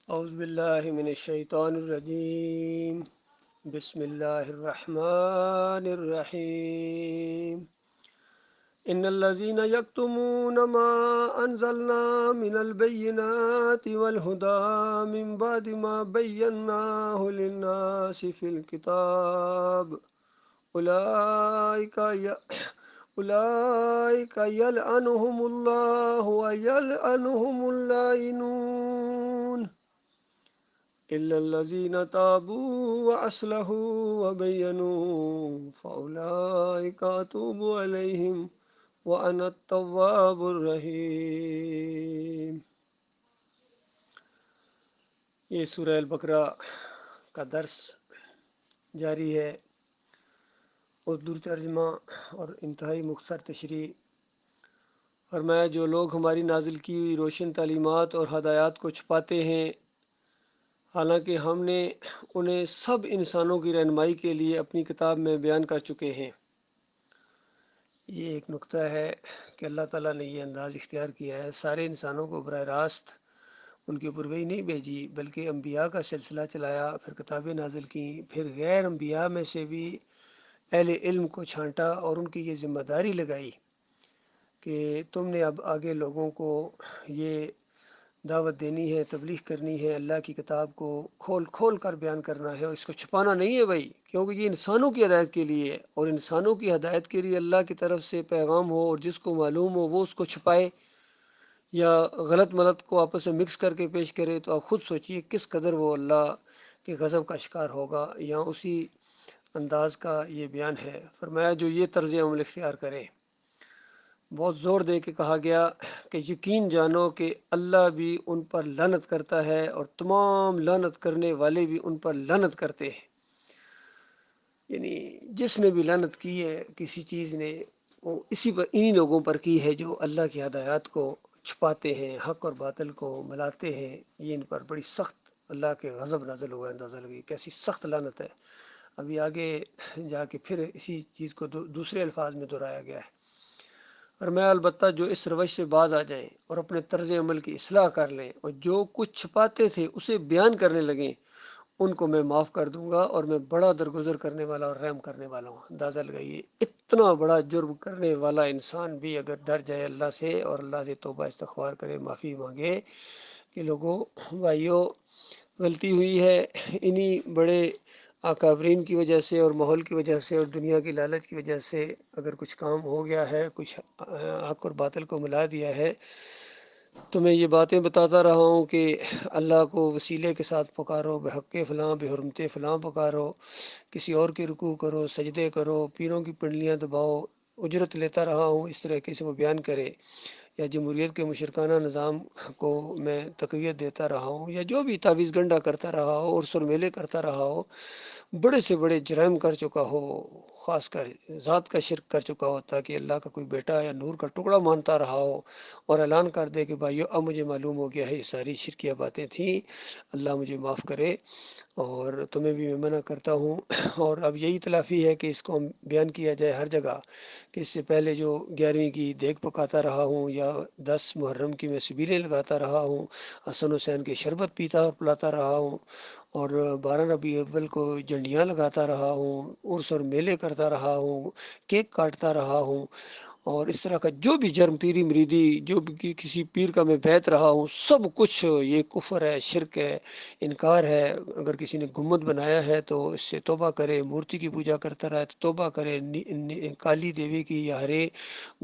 اعوذ باللہ من الشیطان الرجیم بسم اللہ الرحمن الرحیم ان الذين يكتمون ما انزلنا من البينات والهدى من بعد ما بيناه للناس في الكتاب أولئك يلعنهم الله ويلعنهم اللائنون إلا الذين تابوا وأصلحوا وبينوا فأولئك أتوب عليهم وأنا التواب الرحيم۔ یہ سورہ البقرہ کا درس جاری ہے۔ اردو ترجمہ اور انتہائی مختصر تشریح۔ فرمایا جو لوگ ہماری نازل کی ہوئی روشن تعلیمات اور ہدایات کو چھپاتے ہیں، حالانکہ ہم نے انہیں سب انسانوں کی رہنمائی کے لیے اپنی کتاب میں بیان کر چکے ہیں۔ یہ ایک نقطہ ہے کہ اللہ تعالیٰ نے یہ انداز اختیار کیا ہے، سارے انسانوں کو براہ راست ان کے اوپر وحی نہیں بھیجی، بلکہ انبیاء کا سلسلہ چلایا، پھر کتابیں نازل کیں، پھر غیر انبیاء میں سے بھی اہل علم کو چھانٹا اور ان کی یہ ذمہ داری لگائی کہ تم نے اب آگے لوگوں کو یہ دعوت دینی ہے، تبلیغ کرنی ہے، اللہ کی کتاب کو کھول کھول کر بیان کرنا ہے، اور اس کو چھپانا نہیں ہے بھائی، کیونکہ یہ انسانوں کی ہدایت کے لیے ہے، اور انسانوں کی ہدایت کے لیے اللہ کی طرف سے پیغام ہو اور جس کو معلوم ہو وہ اس کو چھپائے یا غلط ملت کو آپس میں مکس کر کے پیش کرے، تو آپ خود سوچئے کس قدر وہ اللہ کے غضب کا شکار ہوگا۔ یہاں اسی انداز کا یہ بیان ہے۔ فرمایا جو یہ طرز عمل اختیار کرے، بہت زور دے کے کہا گیا کہ یقین جانو کہ اللہ بھی ان پر لعنت کرتا ہے اور تمام لعنت کرنے والے بھی ان پر لعنت کرتے ہیں۔ یعنی جس نے بھی لعنت کی ہے کسی چیز نے، وہ انہی لوگوں پر کی ہے جو اللہ کی ہدایات کو چھپاتے ہیں، حق اور باطل کو ملاتے ہیں۔ یہ ان پر بڑی سخت اللہ کے غضب نازل ہوا ہے، اندازہ لگی کیسی سخت لعنت ہے۔ ابھی آگے جا کے پھر اسی چیز کو دوسرے الفاظ میں دہرایا گیا ہے۔ اور میں البتہ جو اس روش سے باز آ جائیں اور اپنے طرز عمل کی اصلاح کر لیں اور جو کچھ چھپاتے تھے اسے بیان کرنے لگیں، ان کو میں معاف کر دوں گا، اور میں بڑا درگزر کرنے والا اور رحم کرنے والا ہوں۔ اندازہ لگائیے اتنا بڑا جرم کرنے والا انسان بھی اگر ڈر جائے اللہ سے اور اللہ سے توبہ استغفار کرے، معافی مانگے کہ لوگوں بھائیوں غلطی ہوئی ہے، انہی بڑے اکابرین کی وجہ سے اور ماحول کی وجہ سے اور دنیا کی لالچ کی وجہ سے اگر کچھ کام ہو گیا ہے، کچھ حق اور باطل کو ملا دیا ہے، تو میں یہ باتیں بتاتا رہا ہوں کہ اللہ کو وسیلے کے ساتھ پکارو، بحق فلاں بحرمت فلاں پکارو، کسی اور کے رکوع کرو، سجدے کرو، پیروں کی پنڈلیاں دباؤ، اجرت لیتا رہا ہوں، اس طرح سے وہ بیان کرے، یا جمہوریت کے مشرکانہ نظام کو میں تقویت دیتا رہا ہوں، یا جو بھی تعویذ گنڈا کرتا رہا ہو اور سر میلے کرتا رہا ہو، بڑے سے بڑے جرائم کر چکا ہو، خاص کر ذات کا شرک کر چکا ہو، تاکہ اللہ کا کوئی بیٹا یا نور کا ٹکڑا مانتا رہا ہو، اور اعلان کر دے کہ بھائیو اب مجھے معلوم ہو گیا ہے یہ ساری شرکیہ باتیں تھیں، اللہ مجھے معاف کرے اور تمہیں بھی میں منع کرتا ہوں۔ اور اب یہی تلافی ہے کہ اس کو بیان کیا جائے ہر جگہ کہ اس سے پہلے جو 11ویں کی دیگ پکاتا رہا ہوں، یا 10 محرم کی میں سبیلیں لگاتا رہا ہوں، حسن حسین کی شربت پیتا اور پلاتا رہا ہوں، اور 12 ربیع اول کو جھنڈیاں لگاتا رہا ہوں، عرس اور میلے کرتا رہا ہوں، کیک کاٹتا رہا ہوں، اور اس طرح کا جو بھی جرم، پیری مریدی، جو بھی کسی پیر کا میں بیعت رہا ہوں، سب کچھ یہ کفر ہے، شرک ہے، انکار ہے۔ اگر کسی نے گنبد بنایا ہے تو اس سے توبہ کرے، مورتی کی پوجا کرتا رہا ہے تو توبہ کرے، کالی دیوی کی یا ہرے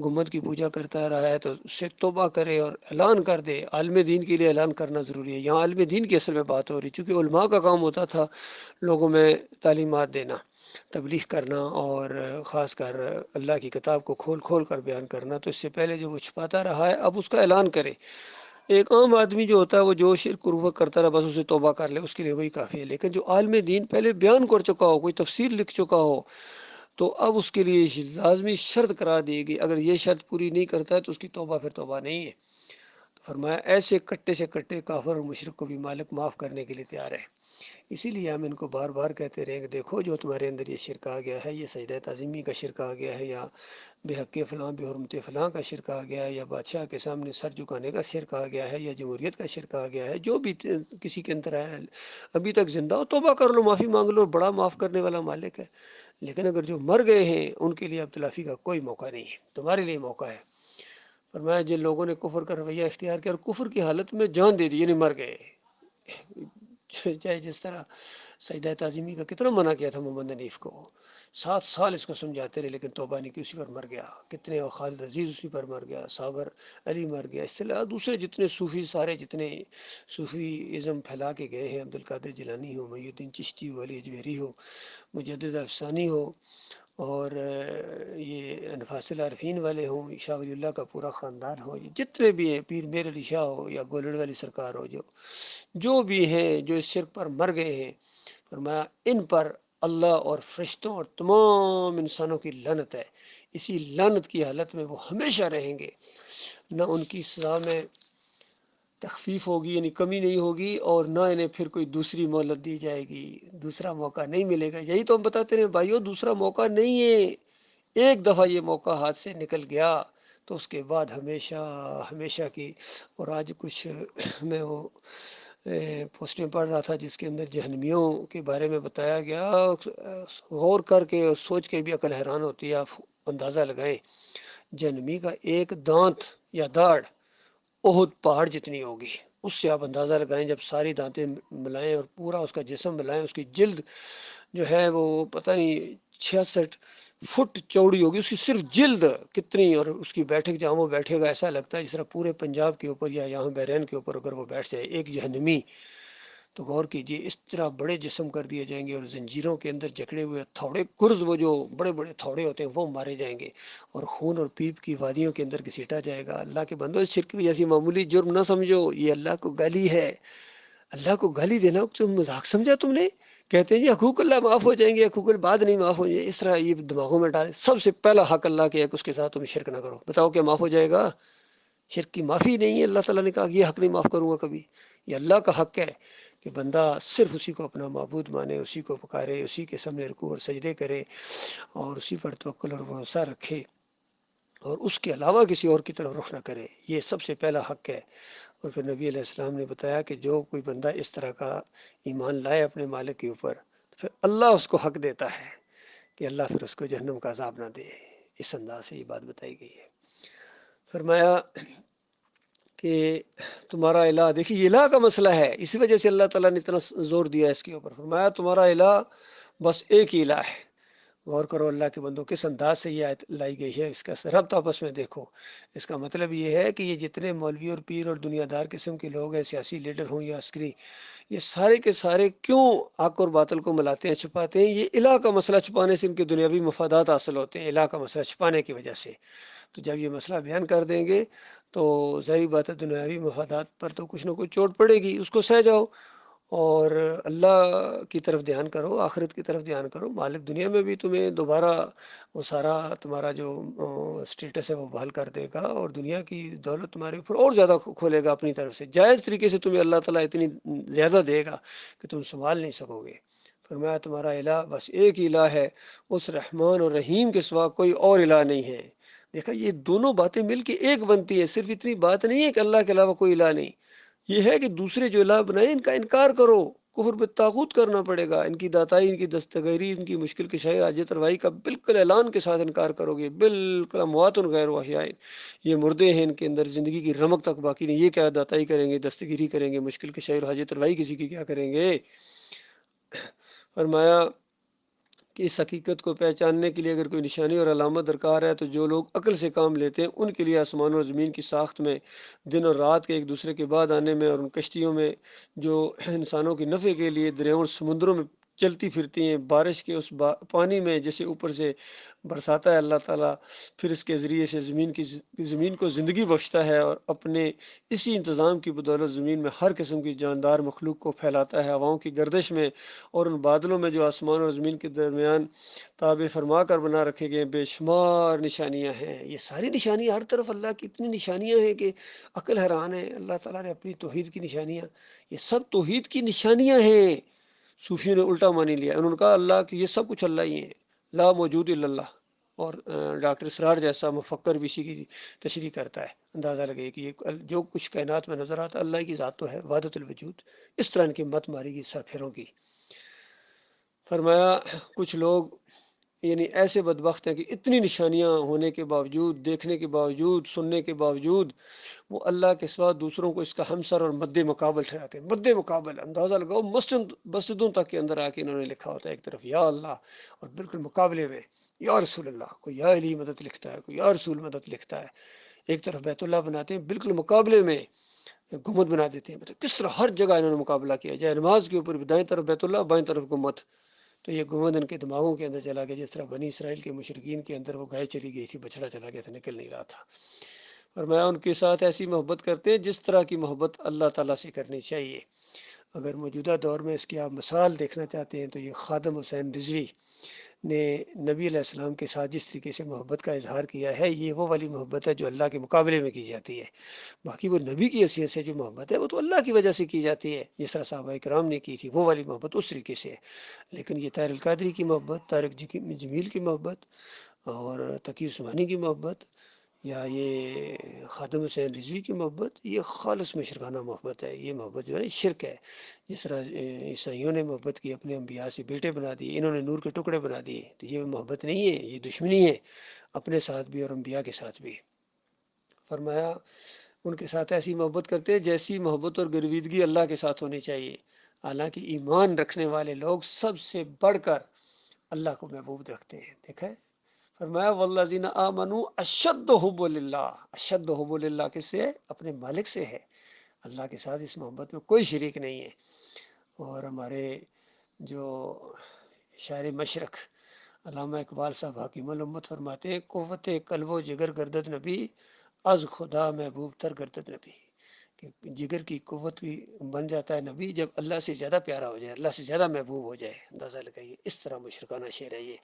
گنبد کی پوجا کرتا رہا ہے تو اس سے توبہ کرے اور اعلان کر دے۔ عالم دین کے لیے اعلان کرنا ضروری ہے۔ یہاں عالم دین کی اصل میں بات ہو رہی، چونکہ علماء کا کام ہوتا تھا لوگوں میں تعلیمات دینا، تبلیغ کرنا، اور خاص کر اللہ کی کتاب کو کھول کھول کر بیان کرنا۔ تو اس سے پہلے جو وہ چھپاتا رہا ہے اب اس کا اعلان کرے۔ ایک عام آدمی جو ہوتا ہے وہ جو شرک قربت کرتا رہا بس اسے توبہ کر لے، اس کے لیے وہی کافی ہے۔ لیکن جو عالم دین پہلے بیان کر چکا ہو، کوئی تفسیر لکھ چکا ہو، تو اب اس کے لیے لازمی شرط قرار دی گئی، اگر یہ شرط پوری نہیں کرتا ہے تو اس کی توبہ پھر توبہ نہیں ہے۔ تو فرمایا ایسے کٹے سے کٹے کافر اور مشرک کو بھی مالک معاف کرنے کے لیے تیار ہے۔ اسی لیے ہم ان کو بار بار کہتے رہیں کہ دیکھو جو تمہارے اندر یہ شرک آ گیا ہے، یہ سجدہ تعظیمی کا شرک آ گیا ہے، یا بے حق فلاں بے حرمت فلاں کا شرک آ گیا ہے، یا بادشاہ کے سامنے سر جھکانے کا شرک آ گیا ہے، یا جمہوریت کا شرک آ گیا ہے، جو بھی کسی کے اندر ہے ابھی تک زندہ ہو توبہ کر لو، معافی مانگ لو، بڑا معاف کرنے والا مالک ہے۔ لیکن اگر جو مر گئے ہیں ان کے لیے اب تلافی کا کوئی موقع نہیں ہے، تمہارے لیے موقع ہے۔ فرمایا جن لوگوں نے کفر کا رویہ اختیار کیا اور کفر کی حالت میں جان دے دی، یعنی مر گئے، چاہے جس طرح سجدہ تعظیمی کا کتنا منع کیا تھا محمد حنیف کو، 7 سال اس کو سمجھاتے رہے لیکن توبہ نہیں کی، اسی پر مر گیا۔ کتنے اور خالد عزیز اسی پر مر گیا، صابر علی مر گیا، اس طرح دوسرے جتنے صوفی سارے جتنے صوفی ازم پھیلا کے گئے ہیں، عبد القادر جیلانی ہو، محی الدین چشتی ہو، علی اجمیری ہو، مجدد افسانی ہو، اور یہ انفاس العارفین والے ہوں، شاہ ولی اللہ کا پورا خاندان ہو، یہ جتنے بھی ہیں، پیر میر علی شاہ ہو یا گولڑ والی سرکار ہو، جو بھی ہیں جو اس شرک پر مر گئے ہیں، فرمایا ان پر اللہ اور فرشتوں اور تمام انسانوں کی لعنت ہے، اسی لعنت کی حالت میں وہ ہمیشہ رہیں گے، نہ ان کی سزا میں تخفیف ہوگی یعنی کمی نہیں ہوگی، اور نہ انہیں پھر کوئی دوسری مہلت دی جائے گی، دوسرا موقع نہیں ملے گا۔ یہی تو ہم بتاتے ہیں بھائیو، دوسرا موقع نہیں ہے، ایک دفعہ یہ موقع ہاتھ سے نکل گیا تو اس کے بعد ہمیشہ ہمیشہ کی۔ اور آج کچھ میں وہ پوسٹیں پڑھ رہا تھا جس کے اندر جہنمیوں کے بارے میں بتایا گیا، غور کر کے اور سوچ کے بھی عقل حیران ہوتی ہے۔ آپ اندازہ لگائیں، جہنمی کا ایک دانت یا داڑھ احد پہاڑ جتنی ہوگی، اس سے آپ اندازہ لگائیں، جب ساری دانتیں ملائیں اور پورا اس کا جسم ملائیں، اس کی جلد جو ہے وہ پتہ نہیں 66 فٹ چوڑی ہوگی، اس کی صرف جلد کتنی، اور اس کی بیٹھک جہاں وہ بیٹھے گا ایسا لگتا ہے جس طرح پورے پنجاب کے اوپر یا یہاں بحرین کے اوپر اگر وہ بیٹھ جائے ایک جہنمی، تو غور کیجئے اس طرح بڑے جسم کر دیے جائیں گے، اور زنجیروں کے اندر جکڑے ہوئے تھوڑے گرز، وہ جو بڑے بڑے تھوڑے ہوتے ہیں وہ مارے جائیں گے، اور خون اور پیپ کی وادیوں کے اندر گھسیٹا جائے گا۔ اللہ کے بندو، اس شرک بھی ایسی معمولی جرم نہ سمجھو، یہ اللہ کو گالی ہے۔ اللہ کو گالی دینا تم مذاق سمجھا تم نے؟ کہتے ہیں جی حقوق اللہ معاف ہو جائیں گے، حقوق الباد نہیں معاف ہو جائیں گے، اس طرح یہ دماغوں میں ڈالے۔ سب سے پہلا حق اللہ کے ایک، اس کے ساتھ تم شرک نہ کرو، بتاؤ کیا معاف ہو جائے گا؟ شرک کی معافی نہیں ہے، اللہ تعالیٰ نے کہا کہ یہ حق نہیں معاف کروں گا کبھی۔ یہ اللہ کا حق ہے کہ بندہ صرف اسی کو اپنا معبود مانے، اسی کو پکارے، اسی کے سامنے رکوع اور سجدے کرے، اور اسی پر توکل اور بھروسہ رکھے، اور اس کے علاوہ کسی اور کی طرف رخ نہ کرے۔ یہ سب سے پہلا حق ہے۔ اور پھر نبی علیہ السلام نے بتایا کہ جو کوئی بندہ اس طرح کا ایمان لائے اپنے مالک کے اوپر، پھر اللہ اس کو حق دیتا ہے کہ اللہ پھر اس کو جہنم کا عذاب نہ دے۔ اس انداز سے یہ بات بتائی گئی ہے۔ فرمایا کہ تمہارا الہ، دیکھیے یہ الہ کا مسئلہ ہے، اسی وجہ سے اللہ تعالیٰ نے اتنا زور دیا اس کے اوپر۔ فرمایا تمہارا الہ بس ایک ہی الہ ہے۔ غور کرو اللہ کے بندوں، کس انداز سے یہ آیت لائی گئی ہے، اس کا ربط آپس میں دیکھو۔ اس کا مطلب یہ ہے کہ یہ جتنے مولوی اور پیر اور دنیا دار قسم کے لوگ ہیں، سیاسی لیڈر ہوں یا عسکری، یہ سارے کے سارے کیوں حق اور باطل کو ملاتے ہیں، چھپاتے ہیں؟ یہ الہ کا مسئلہ چھپانے سے ان کے دنیاوی مفادات حاصل ہوتے ہیں، الہ کا مسئلہ چھپانے کی وجہ سے۔ تو جب یہ مسئلہ بیان کر دیں گے تو ظاہری بات ہے دنیاوی مفادات پر تو کچھ نہ کچھ چوٹ پڑے گی، اس کو سہ جاؤ، اور اللہ کی طرف دھیان کرو، آخرت کی طرف دھیان کرو۔ مالک دنیا میں بھی تمہیں دوبارہ وہ سارا تمہارا جو سٹیٹس ہے وہ بحال کر دے گا، اور دنیا کی دولت تمہارے اوپر اور زیادہ کھولے گا اپنی طرف سے، جائز طریقے سے تمہیں اللہ تعالیٰ اتنی زیادہ دے گا کہ تم سنبھال نہیں سکو گے۔ فرمایا تمہارا الہ بس ایک الہ ہے، اس رحمان اور رحیم کے سوا کوئی اور الہ نہیں ہے۔ دیکھا، یہ دونوں باتیں مل کے ایک بنتی ہے، صرف اتنی بات نہیں ہے کہ اللہ کے علاوہ کوئی الہ نہیں، یہ ہے کہ دوسرے جو الہ بنائے ان کا انکار کرو، کفر بالطاغوت کرنا پڑے گا، ان کی داتائی، ان کی دستگیری، ان کی مشکل کشائی، حاجت روائی کا بالکل اعلان کے ساتھ انکار کرو گے، بالکل اموات غیر احیاء، یہ مردے ہیں، ان کے اندر زندگی کی رمق تک باقی نہیں، یہ کیا داتائی کریں گے، دستگیری کریں گے، مشکل کشائی اور حاجت روائی کسی کی کیا کریں گے؟ فرمایا کہ اس حقیقت کو پہچاننے کے لیے اگر کوئی نشانی اور علامت درکار ہے تو جو لوگ عقل سے کام لیتے ہیں ان کے لیے آسمان اور زمین کی ساخت میں، دن اور رات کے ایک دوسرے کے بعد آنے میں، اور ان کشتیوں میں جو انسانوں کے نفع کے لیے دریاؤں اور سمندروں میں چلتی پھرتی ہیں، بارش کے اس پانی میں جسے اوپر سے برساتا ہے اللہ تعالیٰ، پھر اس کے ذریعے سے زمین کو زندگی بخشتا ہے، اور اپنے اسی انتظام کی بدولت زمین میں ہر قسم کی جاندار مخلوق کو پھیلاتا ہے ہواؤں کی گردش میں، اور ان بادلوں میں جو آسمان اور زمین کے درمیان تابع فرما کر بنا رکھے گئے بے شمار نشانیاں ہیں۔ یہ ساری نشانیاں، ہر طرف اللہ کی اتنی نشانیاں ہیں کہ عقل حیران ہے۔ اللہ تعالیٰ نے اپنی توحید کی نشانیاں، یہ سب توحید کی نشانیاں ہیں، صوفیوں نے الٹا مانی لیا، انہوں نے کہا اللہ کہ یہ سب کچھ اللہ ہی ہے، لا موجود الا اللہ. اور ڈاکٹر اسرار جیسا مفکر بھی اسی کی تشریح کرتا ہے، اندازہ لگے کہ یہ جو کچھ کائنات میں نظر آتا ہے اللہ کی ذات تو ہے، وحدت الوجود. اس طرح ان کی مت ماری گی سرفروں کی. فرمایا کچھ لوگ یعنی ایسے بدبخت ہیں کہ اتنی نشانیاں ہونے کے باوجود، دیکھنے کے باوجود، سننے کے باوجود وہ اللہ کے سوا دوسروں کو اس کا ہمسر اور مد مقابل ٹھہراتے ہیں. مد مقابل اندازہ لگاؤ، مسجدوں تک کے اندر آ کے انہوں نے لکھا ہوتا ہے ایک طرف یا اللہ اور بالکل مقابلے میں یا رسول اللہ، کوئی یا علی مدد لکھتا ہے، کوئی یا رسول مدد لکھتا ہے. ایک طرف بیت اللہ بناتے ہیں، بالکل مقابلے میں گمت بنا دیتے ہیں. مطلب کس طرح ہر جگہ انہوں نے مقابلہ کیا جائے، نماز کے اوپر بھی دائیں طرف بیت اللہ، بائیں طرف گمت. تو یہ گمت ان کے دماغوں کے اندر چلا گیا، جس طرح بنی اسرائیل کے مشرکین کے اندر وہ گائے چلی گئی تھی، بچڑا چلا گیا تھا، نکل نہیں رہا تھا. اور میں ان کے ساتھ ایسی محبت کرتے ہیں جس طرح کی محبت اللہ تعالیٰ سے کرنی چاہیے. اگر موجودہ دور میں اس کی آپ مثال دیکھنا چاہتے ہیں تو یہ خادم حسین رضوی نے نبی علیہ السلام کے ساتھ جس طریقے سے محبت کا اظہار کیا ہے، یہ وہ والی محبت ہے جو اللہ کے مقابلے میں کی جاتی ہے. باقی وہ نبی کی حیثیت سے جو محبت ہے وہ تو اللہ کی وجہ سے کی جاتی ہے، جس طرح صحابہ کرام نے کی تھی، وہ والی محبت اس طریقے سے ہے. لیکن یہ طاہر القادری کی محبت، طارق جمیل کی محبت اور تقی عثمانی کی محبت یا یہ خادم حسین رضوی کی محبت، یہ خالص مشرکانہ محبت ہے. یہ محبت جو ہے شرک ہے. جس طرح عیسائیوں نے محبت کی، اپنے انبیاء سے بیٹے بنا دیے، انہوں نے نور کے ٹکڑے بنا دیے. تو یہ محبت نہیں ہے، یہ دشمنی ہے اپنے ساتھ بھی اور انبیاء کے ساتھ بھی. فرمایا ان کے ساتھ ایسی محبت کرتے ہیں جیسی محبت اور گرویدگی اللہ کے ساتھ ہونی چاہیے. حالانکہ ایمان رکھنے والے لوگ سب سے بڑھ کر اللہ کو محبوب رکھتے ہیں. دیکھا ہے، فرمایا والذین آمنوا اشد حب للہ. اشد حب للہ کس سے ہے؟ اپنے مالک سے ہے. اللہ کے ساتھ اس محبت میں کوئی شریک نہیں ہے. اور ہمارے جو شاعر مشرق علامہ اقبال صاحب حکیم الامت فرماتے ہیں قوت قلب و جگر گردد نبی، از خدا محبوب تر گردد نبی. کہ جگر کی قوت کی بن جاتا ہے نبی جب اللہ سے زیادہ پیارا ہو جائے، اللہ سے زیادہ محبوب ہو جائے. اندازہ لگائیے، اس طرح مشرکانہ شعر ہے یہ.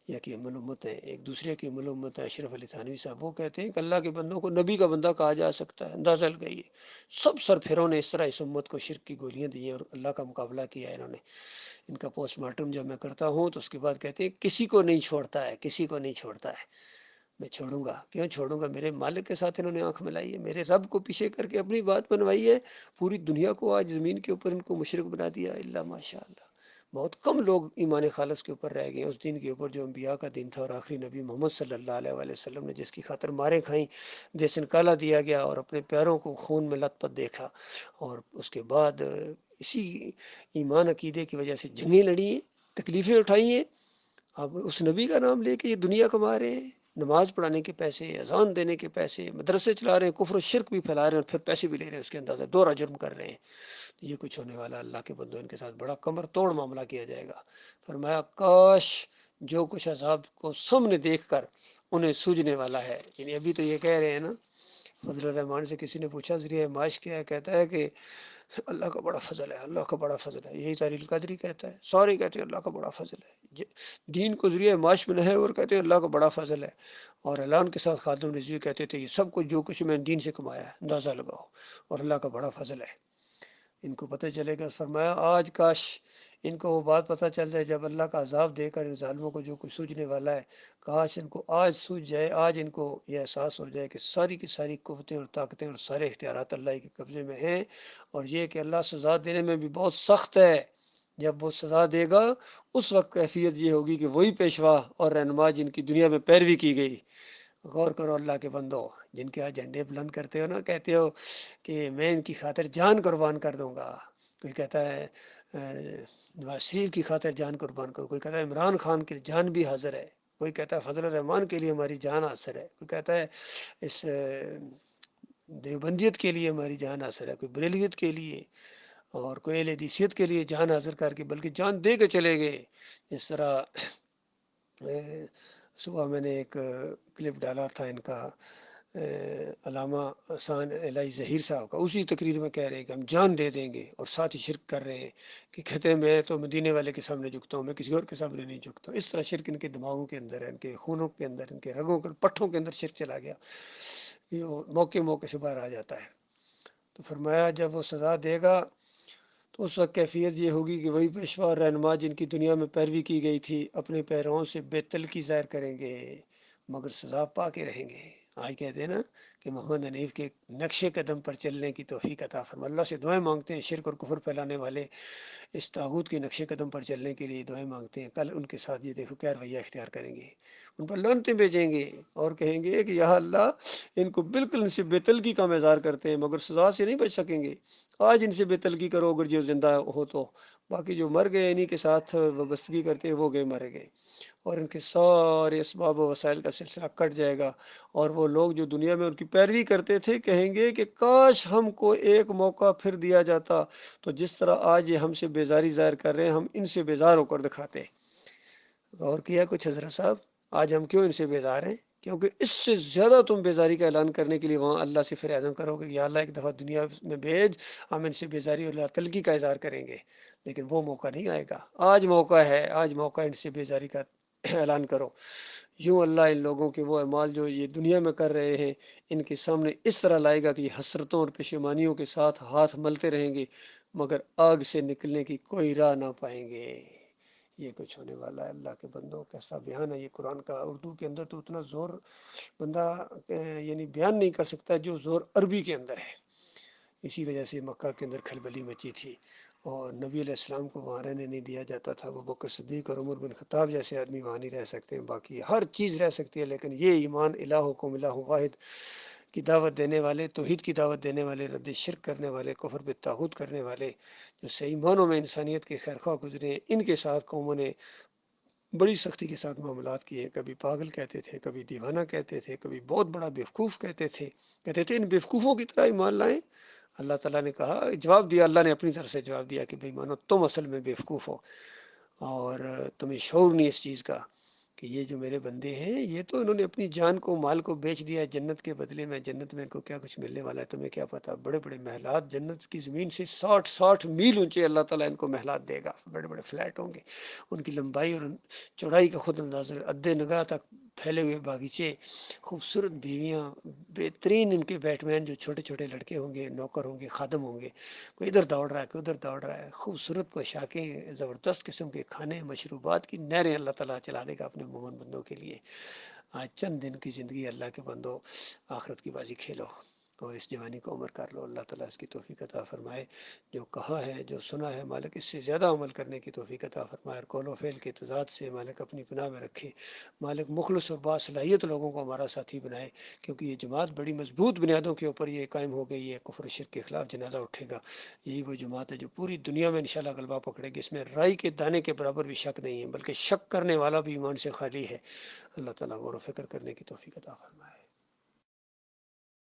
یا کہ ملومت ہے، ایک دوسرے کی ملومت ہے. اشرف علی تھانوی صاحب وہ کہتے ہیں کہ اللہ کے بندوں کو نبی کا بندہ کہا جا سکتا ہے. اندازہ لگائیے، سب سرفروں نے اس طرح اس امت کو شرک کی گولیاں دی ہیں اور اللہ کا مقابلہ کیا ہے انہوں نے. ان کا پوسٹ مارٹم جب میں کرتا ہوں تو اس کے بعد کہتے ہیں کسی کو نہیں چھوڑتا ہے، کسی کو نہیں چھوڑتا ہے. میں چھوڑوں گا کیوں چھوڑوں گا؟ میرے مالک کے ساتھ انہوں نے آنکھ ملائی ہے، میرے رب کو پیچھے کر کے اپنی بات بنوائی ہے. پوری دنیا کو آج زمین کے اوپر ان کو مشرک بنا دیا. اللہ ماشاء اللہ، بہت کم لوگ ایمان خالص کے اوپر رہ گئے اس دین کے اوپر جو انبیاء کا دین تھا. اور آخری نبی محمد صلی اللہ علیہ وآلہ وسلم نے جس کی خاطر ماریں کھائیں، دیس نکالا دیا گیا اور اپنے پیروں کو خون میں لت پت دیکھا، اور اس کے بعد اسی ایمان عقیدے کی وجہ سے جنگیں لڑی ہیں، تکلیفیں اٹھائی ہیں. اب اس نبی کا نام لے کے یہ دنیا کما رہے ہیں، نماز پڑھانے کے پیسے، اذان دینے کے پیسے، مدرسے چلا رہے ہیں، کفر و شرک بھی پھیلا رہے ہیں اور پھر پیسے بھی لے رہے ہیں. اس کے اندازہ دوہرا جرم کر رہے ہیں. یہ کچھ ہونے والا اللہ کے بندوں، ان کے ساتھ بڑا کمر توڑ معاملہ کیا جائے گا. فرمایا کاش جو کچھ عذاب کو سامنے دیکھ کر انہیں سوجنے والا ہے. یعنی ابھی تو یہ کہہ رہے ہیں نا، فضل الرحمان سے کسی نے پوچھا ذریعہ معاش کیا ہے، کہتا ہے کہ اللہ کا بڑا فضل ہے، اللہ کا بڑا فضل ہے. یہی طاہر القادری کہتا ہے، سارے کہتے ہیں اللہ کا بڑا فضل ہے. دین کو ذریعہ معاش میں ہے اور کہتے ہیں اللہ کا بڑا فضل ہے. اور اعلان کے ساتھ خادم رضوی کہتے تھے یہ سب کچھ جو کچھ میں نے دین سے کمایا ہے، اندازہ لگاؤ، اور اللہ کا بڑا فضل ہے. ان کو پتہ چلے گا. فرمایا آج کاش ان کو وہ بات پتہ چل جائے جب اللہ کا عذاب دے کر ان ظالموں کو جو کچھ سوجنے والا ہے، کاش ان کو آج سوج جائے، آج ان کو یہ احساس ہو جائے کہ ساری کی ساری قوتیں اور طاقتیں اور سارے اختیارات اللہ کے قبضے میں ہیں. اور یہ کہ اللہ سزا دینے میں بھی بہت سخت ہے. جب وہ سزا دے گا اس وقت کیفیت یہ ہوگی کہ وہی پیشوا اور رہنما جن کی دنیا میں پیروی کی گئی. غور کرو اللہ کے بندو، جن کے آج جھنڈے بلند کرتے ہو نا، کہتے ہو کہ میں ان کی خاطر جان قربان کر دوں گا. کوئی کہتا ہے نواز شریف کی خاطر جان قربان کرو، کوئی کہتا ہے عمران خان کی جان بھی حاضر ہے، کوئی کہتا ہے فضل الرحمان کے لیے ہماری جان حاضر ہے، کوئی کہتا ہے اس دیوبندیت کے لیے ہماری جان حاضر ہے، کوئی بریلویت کے لیے، اور کوئی اہل حدیثیت کے لیے جان حاضر کر کے بلکہ جان دے کے چلے گئے. اس طرح صبح میں نے ایک کلپ ڈالا تھا ان کا، علامہ احسان الہی ظہیر صاحب کا، اسی تقریر میں کہہ رہے ہیں کہ ہم جان دے دیں گے اور ساتھ ہی شرک کر رہے ہیں کہ کہتے ہیں میں تو مدینے والے کے سامنے جھکتا ہوں، میں کسی اور کے سامنے نہیں جھکتا. اس طرح شرک ان کے دماغوں کے اندر ہے، ان کے خونوں کے اندر، ان کے رگوں کے پٹھوں کے اندر شرک چلا گیا. یہ موقع موقع سے باہر آ جاتا ہے. تو فرمایا جب وہ سزا دے گا تو اس وقت کیفیت یہ ہوگی کہ وہی پیشوا اور رہنما جن کی دنیا میں پیروی کی گئی تھی اپنے پیروں سے بے تلکی ظاہر کریں گے مگر سزا پا کے رہیں گے۔ آج کہتے ہیں نا کہ محمد حنیف کے نقش قدم پر چلنے کی توفیق عطا فرما۔ اللہ سے دعائیں مانگتے ہیں شرک اور کفر پھیلانے والے اس طاغوت کے نقش قدم پر چلنے کے لیے دعائیں مانگتے ہیں۔ کل ان کے ساتھ یہ دیکھو کیا رویہ اختیار کریں گے، ان پر لعنتیں بھیجیں گے اور کہیں گے کہ یا اللہ ان کو بالکل ان سے بے تلکی کا اظہار کرتے ہیں مگر سزا سے نہیں بچ سکیں گے۔ آج ان سے بے تلکی کرو اگر جو زندہ ہو تو، باقی جو مر گئے انہی کے ساتھ وابستگی کرتے ہیں وہ گئے مرے گئے، اور ان کے سارے اسباب و وسائل کا سلسلہ کٹ جائے گا۔ اور وہ لوگ جو دنیا میں ان کی پیروی کرتے تھے کہیں گے کہ کاش ہم کو ایک موقع پھر دیا جاتا، تو جس طرح آج یہ ہم سے بیزاری ظاہر کر رہے ہیں ہم ان سے بیزار ہو کر دکھاتے۔ غور کیا کچھ حضرت صاحب آج ہم کیوں ان سے بیزار ہیں؟ کیونکہ اس سے زیادہ تم بیزاری کا اعلان کرنے کے لیے وہاں اللہ سے فریاد کرو گے یا اللہ ایک دفعہ دنیا میں بھیج، ہم ان سے بیزاری اور تلخی کا اظہار کریں گے، لیکن وہ موقع نہیں آئے گا۔ آج موقع ہے، آج موقع ان سے بیزاری کا اعلان کرو۔ یوں اللہ ان لوگوں کے وہ اعمال جو یہ دنیا میں کر رہے ہیں ان کے سامنے اس طرح لائے گا کہ یہ حسرتوں اور پشیمانیوں کے ساتھ ہاتھ ملتے رہیں گے مگر آگ سے نکلنے کی کوئی راہ نہ پائیں گے۔ یہ کچھ ہونے والا ہے اللہ کے بندوں، کیسا بیان ہے یہ قرآن کا۔ اردو کے اندر تو اتنا زور بندہ یعنی بیان نہیں کر سکتا جو زور عربی کے اندر ہے۔ اسی وجہ سے مکہ کے اندر کھلبلی مچی تھی اور نبی علیہ السلام کو وہاں رہنے نہیں دیا جاتا تھا۔ وہ بکر صدیق اور عمر بن خطاب جیسے آدمی وہاں نہیں رہ سکتے ہیں، باقی ہر چیز رہ سکتی ہے، لیکن یہ ایمان الہکم الہ واحد کی دعوت دینے والے، توحید کی دعوت دینے والے، رد شرک کرنے والے، کفر بالطاغوت کرنے والے، جو صحیح معنوں میں انسانیت کے خیرخواہ گزرے ہیں، ان کے ساتھ قوموں نے بڑی سختی کے ساتھ معاملات کیے۔ کبھی پاگل کہتے تھے، کبھی دیوانہ کہتے تھے، کبھی بہت بڑا بیوقوف کہتے تھے، کہتے تھے ان بیوقوفوں کی طرح ایمان لائیں۔ اللہ تعالیٰ نے کہا، جواب دیا، اللہ نے اپنی طرف سے جواب دیا کہ بھائی مانو تم اصل میں بیوقوف ہو اور تمہیں شعور نہیں اس چیز کا کہ یہ جو میرے بندے ہیں یہ تو انہوں نے اپنی جان کو مال کو بیچ دیا جنت کے بدلے میں۔ جنت میں ان کو کیا کچھ ملنے والا ہے تمہیں کیا پتا؟ بڑے بڑے محلات جنت کی زمین سے 60 میل اونچے اللہ تعالیٰ ان کو محلات دے گا، بڑے بڑے فلیٹ ہوں گے، ان کی لمبائی اور چوڑائی کا خود اندازہ، ادھے نگاہ تک پھیلے ہوئے باغیچے، خوبصورت بیویاں، بہترین ان کے بیٹ مین جو چھوٹے چھوٹے لڑکے ہوں گے، نوکر ہوں گے، خادم ہوں گے، کوئی ادھر دوڑ رہا ہے کوئی ادھر دوڑ رہا ہے، خوبصورت پوشاکیں، زبردست قسم کے کھانے، مشروبات کی نہریں اللہ تعالیٰ چلا دے گا اپنے مومن بندوں کے لیے۔ آج چند دن کی زندگی اللہ کے بندوں، آخرت کی بازی کھیلو اور اس جوانی کو عمر کر لو۔ اللہ تعالیٰ اس کی توفیق عطا فرمائے۔ جو کہا ہے جو سنا ہے مالک اس سے زیادہ عمل کرنے کی توفیق عطا فرمائے، اور قول و فعل کے تضاد سے مالک اپنی پناہ میں رکھے۔ مالک مخلص و باصلاحیت لوگوں کو ہمارا ساتھی بنائے، کیونکہ یہ جماعت بڑی مضبوط بنیادوں کے اوپر یہ قائم ہو گئی ہے۔ کفر و شرک کے خلاف جنازہ اٹھے گا۔ یہی وہ جماعت ہے جو پوری دنیا میں انشاءاللہ غلبہ پکڑے گی۔ اس میں رائی کے دانے کے برابر بھی شک نہیں ہے، بلکہ شک کرنے والا بھی ایمان سے خالی ہے۔ اللہ تعالیٰ غور و فکر کرنے کی توفیق عطا فرمائے۔